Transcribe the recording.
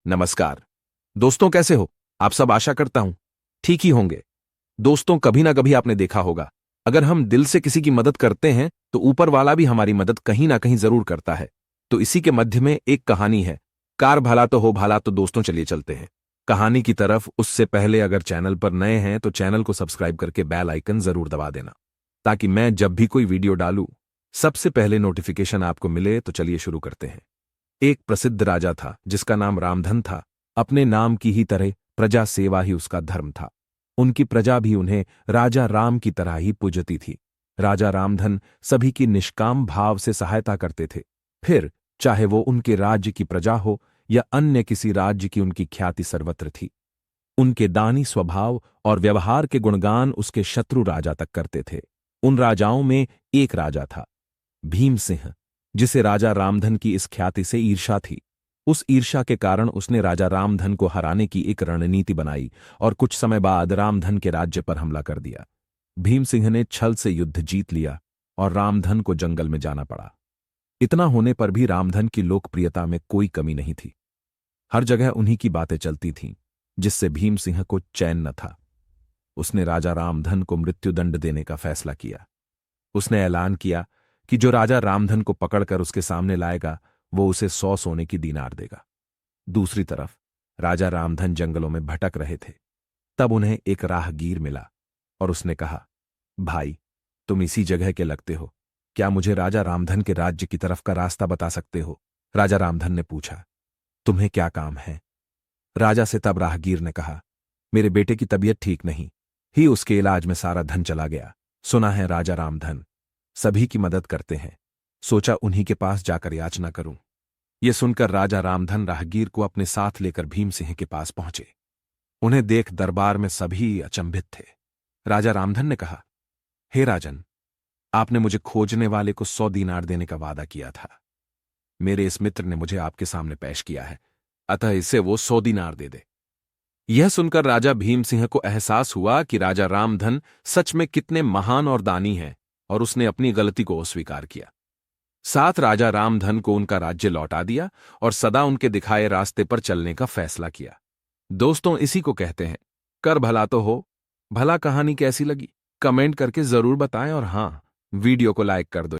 नमस्कार दोस्तों, कैसे हो आप सब? आशा करता हूं ठीक ही होंगे। दोस्तों, कभी ना कभी आपने देखा होगा, अगर हम दिल से किसी की मदद करते हैं तो ऊपर वाला भी हमारी मदद कहीं ना कहीं जरूर करता है। तो इसी के मध्य में एक कहानी है। कार भला तो हो भाला। तो दोस्तों, चलिए चलते हैं कहानी की तरफ। उससे पहले अगर चैनल पर नए हैं तो चैनल को सब्सक्राइब करके बेल आइकन जरूर दबा देना, ताकि मैं जब भी कोई वीडियो डालूं सबसे पहले नोटिफिकेशन आपको मिले। तो चलिए शुरू करते हैं। एक प्रसिद्ध राजा था जिसका नाम रामधन था। अपने नाम की ही तरह प्रजा सेवा ही उसका धर्म था। उनकी प्रजा भी उन्हें राजा राम की तरह ही पूजती थी। राजा रामधन सभी की निष्काम भाव से सहायता करते थे। फिर चाहे वो उनके राज्य की प्रजा हो या अन्य किसी राज्य की, उनकी ख्याति सर्वत्र थी। उनके दानी स्वभाव और व्यवहार के गुणगान उसके शत्रु राजा तक करते थे। उन राजाओं में एक राजा था, भीम सिंह, जिसे राजा रामधन की इस ख्याति से ईर्ष्या थी। उस ईर्ष्या के कारण उसने राजा रामधन को हराने की एक रणनीति बनाई और कुछ समय बाद रामधन के राज्य पर हमला कर दिया। भीम सिंह ने छल से युद्ध जीत लिया और रामधन को जंगल में जाना पड़ा। इतना होने पर भी रामधन की लोकप्रियता में कोई कमी नहीं थी। हर जगह उन्हीं की बातें चलती थीं, जिससे भीम सिंह को चैन न था। उसने राजा रामधन को मृत्युदंड देने का फैसला किया। उसने ऐलान किया कि जो राजा रामधन को पकड़कर उसके सामने लाएगा वो उसे 100 सोने की दीनार देगा। दूसरी तरफ राजा रामधन जंगलों में भटक रहे थे। तब उन्हें एक राहगीर मिला और उसने कहा, भाई, तुम इसी जगह के लगते हो, क्या मुझे राजा रामधन के राज्य की तरफ का रास्ता बता सकते हो? राजा रामधन ने पूछा, तुम्हें क्या काम है? राजा से तब राहगीर ने कहा, मेरे बेटे की तबीयत ठीक नहीं, ही उसके इलाज में सारा धन चला गया। सुना है राजा रामधन सभी की मदद करते हैं, सोचा उन्हीं के पास जाकर याचना करूं। यह सुनकर राजा रामधन राहगीर को अपने साथ लेकर भीम सिंह के पास पहुंचे। उन्हें देख दरबार में सभी अचंभित थे। राजा रामधन ने कहा, हे राजन, आपने मुझे खोजने वाले को 100 दीनार देने का वादा किया था। मेरे इस मित्र ने मुझे आपके सामने पेश किया है, अतः इसे वो 100 दीनार दे दे। यह सुनकर राजा भीम सिंह को एहसास हुआ कि राजा रामधन सच में कितने महान और दानी हैं, और उसने अपनी गलती को अस्वीकार किया। साथ राजा रामधन को उनका राज्य लौटा दिया और सदा उनके दिखाए रास्ते पर चलने का फैसला किया। दोस्तों, इसी को कहते हैं कर भला तो हो भला। कहानी कैसी लगी कमेंट करके जरूर बताएं, और हां, वीडियो को लाइक कर दो।